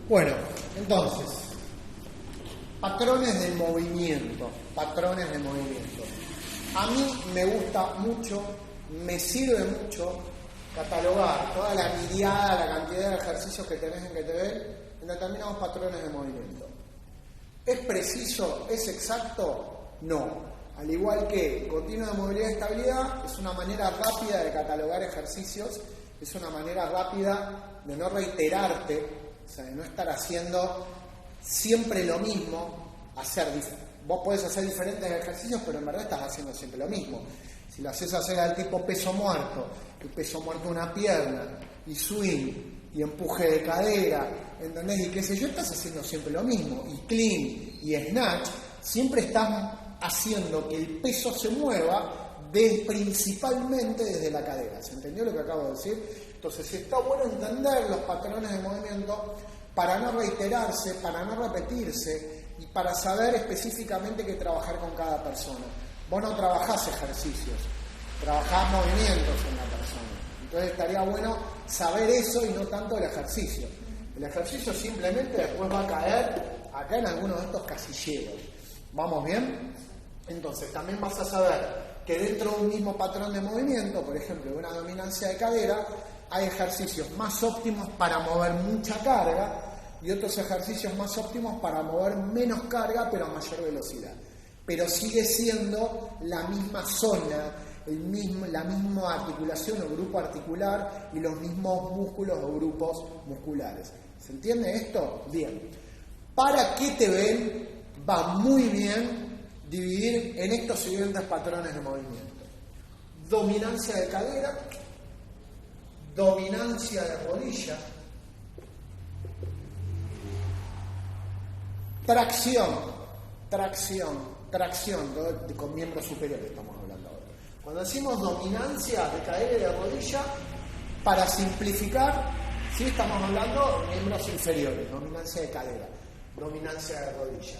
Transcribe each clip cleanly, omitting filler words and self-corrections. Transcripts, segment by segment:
Bueno, entonces, patrones de movimiento. A mí me gusta mucho, me sirve mucho catalogar toda la miriada, la cantidad de ejercicios que tenés en GTV en determinados patrones de movimiento. ¿Es preciso? ¿Es exacto? No. Al igual que continuo de movilidad y estabilidad, es una manera rápida de catalogar ejercicios, es una manera rápida de no reiterarte, o sea, de no estar haciendo siempre lo mismo, vos podés hacer diferentes ejercicios, pero en verdad estás haciendo siempre lo mismo. Si lo haces hacer al tipo peso muerto, y peso muerto una pierna, y swing, y empuje de cadera, ¿entendés? Y qué sé yo, estás haciendo siempre lo mismo. Y clean, y snatch, siempre estás haciendo que el peso se mueva principalmente desde la cadera. ¿Se entendió lo que acabo de decir? Entonces está bueno entender los patrones de movimiento para no reiterarse, para no repetirse y para saber específicamente qué trabajar con cada persona. Vos no trabajás ejercicios, trabajás movimientos en la persona. Entonces estaría bueno saber eso y no tanto el ejercicio. El ejercicio simplemente después va a caer acá en alguno de estos casilleros. ¿Vamos bien? Entonces también vas a saber que dentro de un mismo patrón de movimiento, por ejemplo, de una dominancia de cadera, hay ejercicios más óptimos para mover mucha carga y otros ejercicios más óptimos para mover menos carga pero a mayor velocidad. Pero sigue siendo la misma zona, la misma articulación o grupo articular y los mismos músculos o grupos musculares. ¿Se entiende esto? Bien. Para GTV va muy bien dividir en estos siguientes patrones de movimiento: dominancia de cadera, dominancia de rodilla, tracción con miembros superiores estamos hablando ahora. Cuando decimos dominancia de cadera y de rodilla, para simplificar, sí estamos hablando de miembros inferiores, dominancia de cadera, dominancia de rodilla.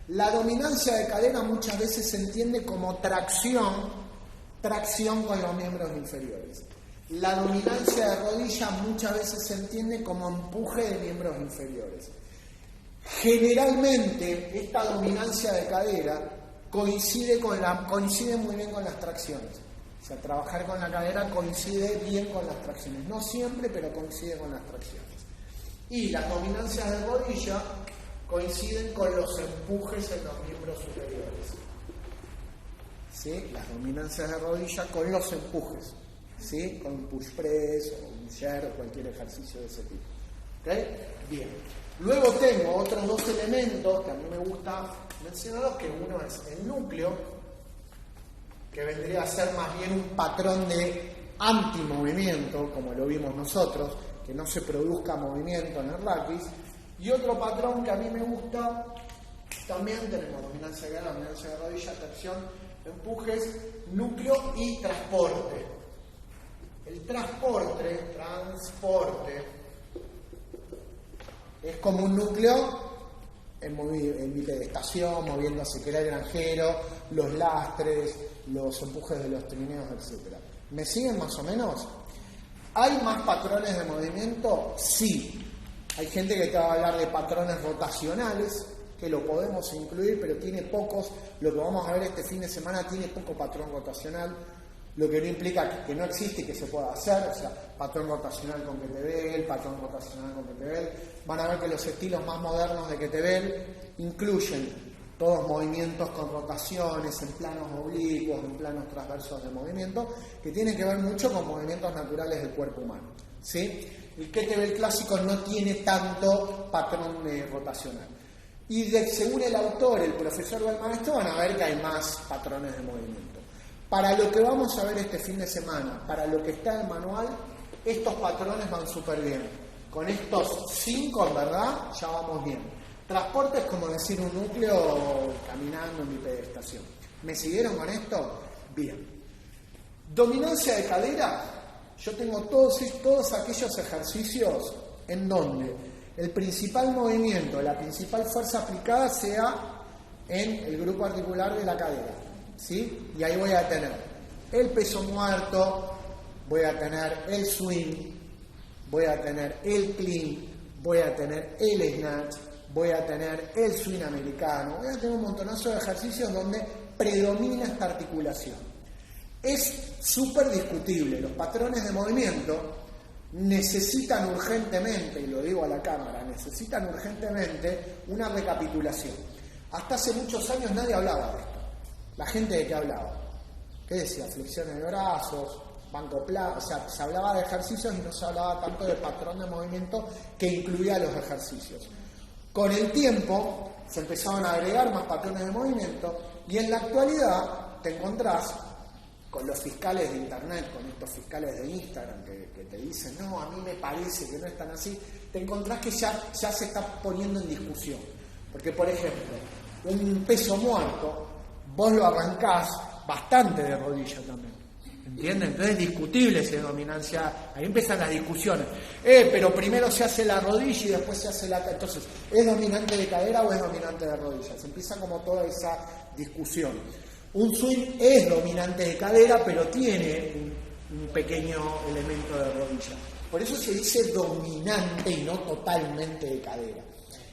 La dominancia de cadera muchas veces se entiende como tracción con los miembros inferiores. La dominancia de rodilla muchas veces se entiende como empuje de miembros inferiores. Generalmente esta dominancia de cadera coincide muy bien con las tracciones. O sea, trabajar con la cadera coincide bien con las tracciones. No siempre, pero coincide con las tracciones. Y las dominancias de rodilla coinciden con los empujes en los miembros superiores. ¿Sí? Las dominancias de rodilla con los empujes. ¿Sí? Con un push press o un jerk o cualquier ejercicio de ese tipo. ¿Ok? Bien. Luego tengo otros dos elementos que a mí me gusta mencionarlos, que uno es el núcleo, que vendría a ser más bien un patrón de antimovimiento, como lo vimos nosotros, que no se produzca movimiento en el raquis. Y otro patrón que a mí me gusta, también tenemos dominancia de cadera, dominancia de rodilla, tracción, empujes, núcleo y transporte. El transporte, es como un núcleo en bipedestación, moviéndose que era el granjero, los lastres, los empujes de los trineos, etc. ¿Me siguen más o menos? ¿Hay más patrones de movimiento? Sí. Hay gente que te va a hablar de patrones rotacionales, que lo podemos incluir, pero tiene pocos. Lo que vamos a ver este fin de semana tiene poco patrón rotacional, lo que no implica que no existe y que se pueda hacer. O sea, patrón rotacional con kettlebell, patrón rotacional con kettlebell. Van a ver que los estilos más modernos de kettlebell incluyen todos movimientos con rotaciones en planos oblicuos, en planos transversos de movimiento, que tienen que ver mucho con movimientos naturales del cuerpo humano. ¿Sí? El kettlebell clásico no tiene tanto patrón rotacional. Y según el autor, el profesor o el maestro, van a ver que hay más patrones de movimiento. Para lo que vamos a ver este fin de semana, para lo que está en el manual, estos patrones van súper bien. Con estos 5, en verdad, ya vamos bien. Transporte es como decir un núcleo caminando en bipedestación. ¿Me siguieron con esto? Bien. Dominancia de cadera. Yo tengo todos aquellos ejercicios en donde el principal movimiento, la principal fuerza aplicada sea en el grupo articular de la cadera. ¿Sí? Y ahí voy a tener el peso muerto, voy a tener el swing, voy a tener el clean, voy a tener el snatch, voy a tener el swing americano, voy a tener un montonazo de ejercicios donde predomina esta articulación. Es súper discutible, los patrones de movimiento necesitan urgentemente, y lo digo a la cámara, necesitan urgentemente una recapitulación. Hasta hace muchos años nadie hablaba de esto. ¿La gente de qué hablaba? ¿Qué decía? Flexiones de brazos, banco plano, o sea, se hablaba de ejercicios y no se hablaba tanto de patrón de movimiento que incluía los ejercicios. Con el tiempo se empezaron a agregar más patrones de movimiento y en la actualidad te encontrás con los fiscales de internet, con estos fiscales de Instagram que te dicen, no, a mí me parece que no es tan así, te encontrás que ya se está poniendo en discusión. Porque, por ejemplo, un peso muerto, vos lo arrancás bastante de rodilla también. ¿Entienden? Entonces es discutible esa dominancia, ahí empiezan las discusiones. Pero primero se hace la rodilla y después se hace la... Entonces, ¿es dominante de cadera o es dominante de rodilla? Se empieza como toda esa discusión. Un swing es dominante de cadera, pero tiene un pequeño elemento de rodilla. Por eso se dice dominante y no totalmente de cadera.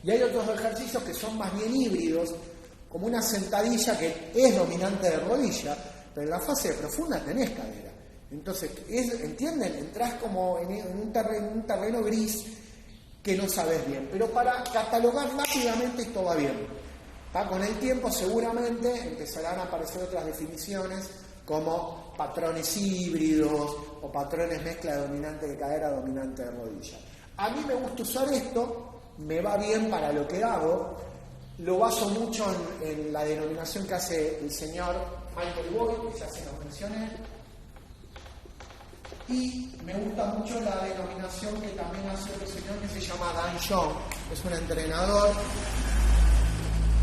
Y hay otros ejercicios que son más bien híbridos, como una sentadilla que es dominante de rodilla, pero en la fase profunda tenés cadera. Entonces, ¿entienden? Entrás como en un terreno gris que no sabes bien. Pero para catalogar rápidamente esto va bien. Con el tiempo seguramente empezarán a aparecer otras definiciones como patrones híbridos o patrones mezcla de dominante de cadera, dominante de rodilla. A mí me gusta usar esto, me va bien para lo que hago, lo baso mucho en la denominación que hace el señor Michael Boyd, que ya se lo mencioné, y me gusta mucho la denominación que también hace otro señor que se llama Dan Young, es un entrenador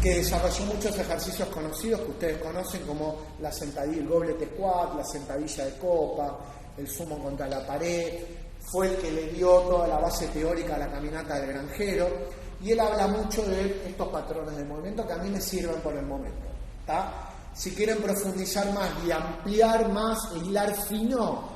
que desarrolló muchos ejercicios conocidos que ustedes conocen como la sentadilla, el goblet squat, la sentadilla de copa, el sumo contra la pared. Fue el que le dio toda la base teórica a la caminata del granjero y él habla mucho de estos patrones de movimiento que a mí me sirven por el momento. ¿Tá? Si quieren profundizar más y ampliar más, hilar fino,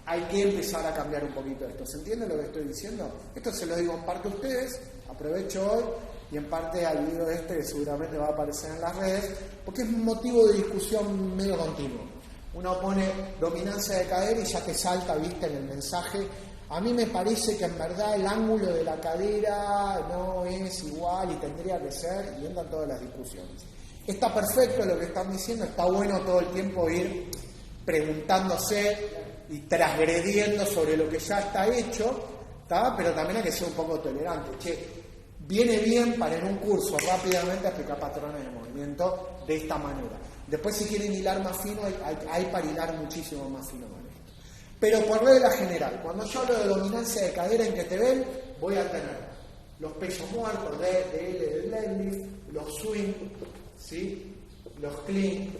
hay que empezar a cambiar un poquito esto. ¿Se entiende lo que estoy diciendo? Esto se lo digo en parte a ustedes, aprovecho hoy, y en parte al video que seguramente va a aparecer en las redes, porque es un motivo de discusión medio continuo. Uno pone dominancia de cadera y ya te salta, viste, en el mensaje. A mí me parece que en verdad el ángulo de la cadera no es igual y tendría que ser, y entran todas las discusiones. Está perfecto lo que están diciendo, está bueno todo el tiempo ir preguntándose y transgrediendo sobre lo que ya está hecho, ¿tá? Pero también hay que ser un poco tolerante. Viene bien para en un curso rápidamente explicar patrones de movimiento de esta manera. Después si quieren hilar más fino, hay para hilar muchísimo más fino con esto. Pero por regla general, cuando yo hablo de dominancia de cadera en kettlebell, voy a tener los pesos muertos del deadlift, los swing, ¿sí? Los clean,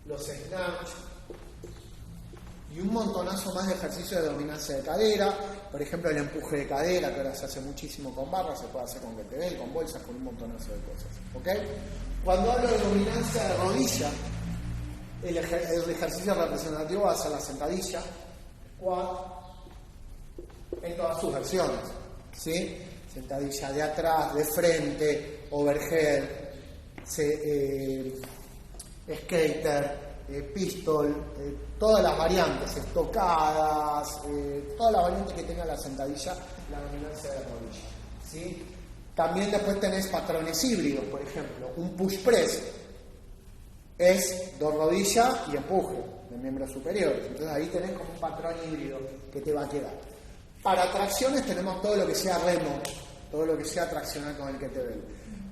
los snatch, y un montonazo más de ejercicios de dominancia de cadera, por ejemplo el empuje de cadera, que ahora se hace muchísimo con barras, se puede hacer con kettlebell, con bolsas, con un montonazo de cosas. ¿Okay? Cuando hablo de dominancia de rodilla, el ejercicio representativo va a ser la sentadilla, squat, en todas sus versiones, ¿sí? Sentadilla de atrás, de frente, overhead, skater, pistol, todas las variantes, estocadas, todas las variantes que tenga la sentadilla, la dominancia de rodilla, ¿sí? También después tenés patrones híbridos, por ejemplo, un push press es dos rodillas y empuje de miembros superiores, entonces ahí tenés como un patrón híbrido que te va a quedar. Para tracciones tenemos todo lo que sea remo, todo lo que sea traccionar con el kettlebell.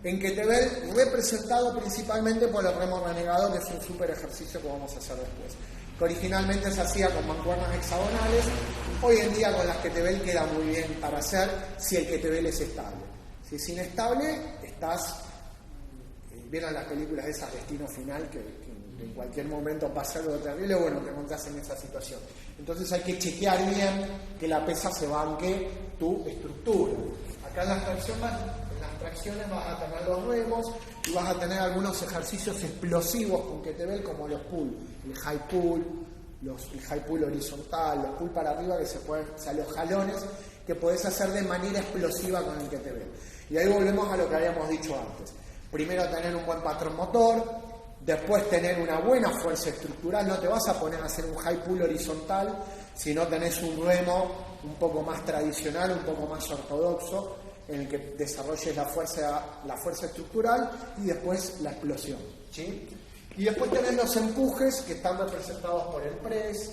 En kettlebell representado principalmente por el remo renegado, que es un súper ejercicio que vamos a hacer después. Que originalmente se hacía con mancuernas hexagonales, hoy en día con las kettlebell queda muy bien para hacer si el kettlebell es estable. Si es inestable, estás... ¿Vieron las películas de esas Destino Final que en cualquier momento pasa algo terrible? Bueno, te encontrás en esa situación. Entonces hay que chequear bien que la pesa se banque tu estructura. Acá en las tracciones vas a tener los remos y vas a tener algunos ejercicios explosivos con kettlebell como los pull, el high pull, el high pull horizontal, los pull para arriba que se pueden, o sea, los jalones que podés hacer de manera explosiva con el que te veo. Y ahí volvemos a lo que habíamos dicho antes. Primero tener un buen patrón motor, después tener una buena fuerza estructural. No te vas a poner a hacer un high pull horizontal si no tenés un remo un poco más tradicional, un poco más ortodoxo, en el que desarrolles la fuerza estructural y después la explosión, ¿sí? Y después tenés los empujes que están representados por el press,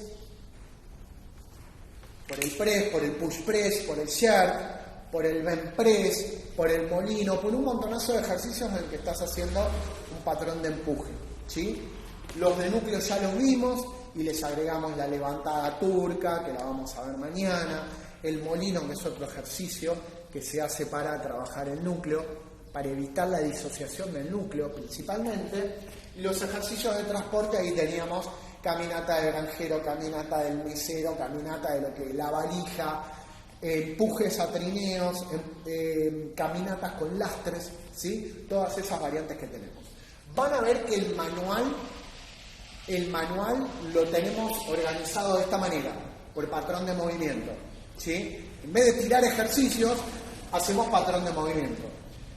por el push press, por el jerk, por el bench press, por el molino, por un montonazo de ejercicios en el que estás haciendo un patrón de empuje, ¿sí? Los de núcleo ya los vimos y les agregamos la levantada turca, que la vamos a ver mañana, el molino, que es otro ejercicio que se hace para trabajar el núcleo, para evitar la disociación del núcleo principalmente. Y los ejercicios de transporte, ahí teníamos caminata del granjero, caminata del mesero, caminata de lo que la valija, empujes a trineos, caminatas con lastres, ¿sí? Todas esas variantes que tenemos. Van a ver que el manual lo tenemos organizado de esta manera, por patrón de movimiento, ¿sí? En vez de tirar ejercicios, hacemos patrón de movimiento.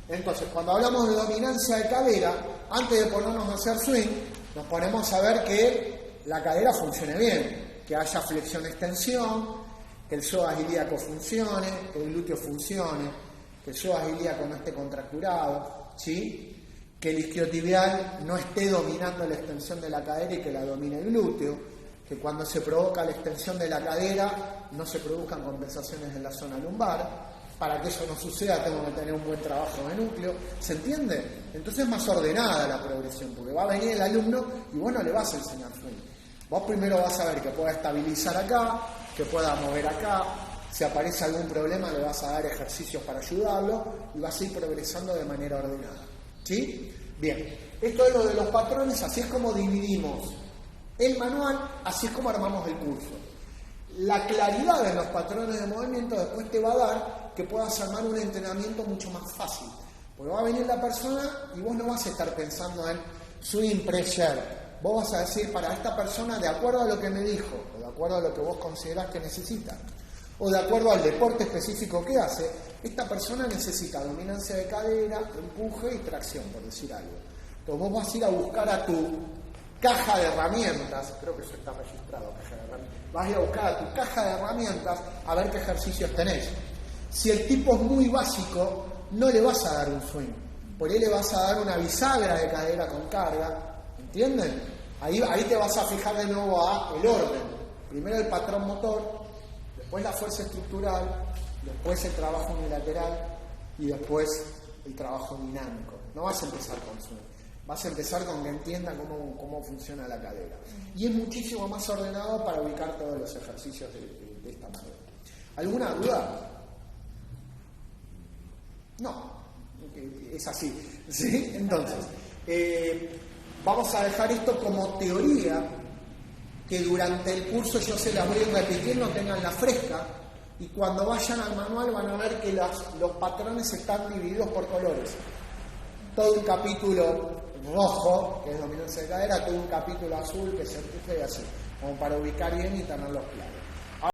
Entonces, cuando hablamos de dominancia de cadera, antes de ponernos a hacer swing, nos ponemos a ver que la cadera funcione bien, que haya flexión-extensión, que el psoas ilíaco funcione, que el glúteo funcione, que el psoas ilíaco no esté contracturado, ¿sí? Que el isquiotibial no esté dominando la extensión de la cadera y que la domine el glúteo, que cuando se provoca la extensión de la cadera no se produzcan compensaciones en la zona lumbar. Para que eso no suceda tengo que tener un buen trabajo de núcleo, ¿se entiende? Entonces es más ordenada la progresión, porque va a venir el alumno y vos no le vas a enseñar swing. Vos primero vas a ver que pueda estabilizar acá, que pueda mover acá, si aparece algún problema le vas a dar ejercicios para ayudarlo y vas a ir progresando de manera ordenada, ¿sí? Bien, esto es lo de los patrones, así es como dividimos el manual, así es como armamos el curso. La claridad de los patrones de movimiento después te va a dar que puedas armar un entrenamiento mucho más fácil. Porque va a venir la persona y vos no vas a estar pensando en swing, pressure. Vos vas a decir, para esta persona, de acuerdo a lo que me dijo, o de acuerdo a lo que vos considerás que necesita, o de acuerdo al deporte específico que hace, esta persona necesita dominancia de cadera, empuje y tracción, por decir algo. Entonces vos vas a ir a buscar a tu caja de herramientas, creo que eso está registrado, caja de herramientas. Vas a ir a buscar a tu caja de herramientas a ver qué ejercicios tenés. Si el tipo es muy básico, no le vas a dar un swing. Por ahí le vas a dar una bisagra de cadera con carga. ¿Entienden? Ahí te vas a fijar de nuevo a el orden. Primero el patrón motor, después la fuerza estructural, después el trabajo unilateral y después el trabajo dinámico. No vas a empezar con swing. Vas a empezar con que entienda cómo funciona la cadera. Y es muchísimo más ordenado para ubicar todos los ejercicios de esta manera. ¿Alguna duda? No, es así, ¿sí? Entonces, vamos a dejar esto como teoría, que durante el curso yo se las voy a ir repitiendo, tengan la fresca, y cuando vayan al manual van a ver que los patrones están divididos por colores. Todo un capítulo rojo, que es dominancia de cadera, todo un capítulo azul, que se empuje y así, como para ubicar bien y tenerlos claros.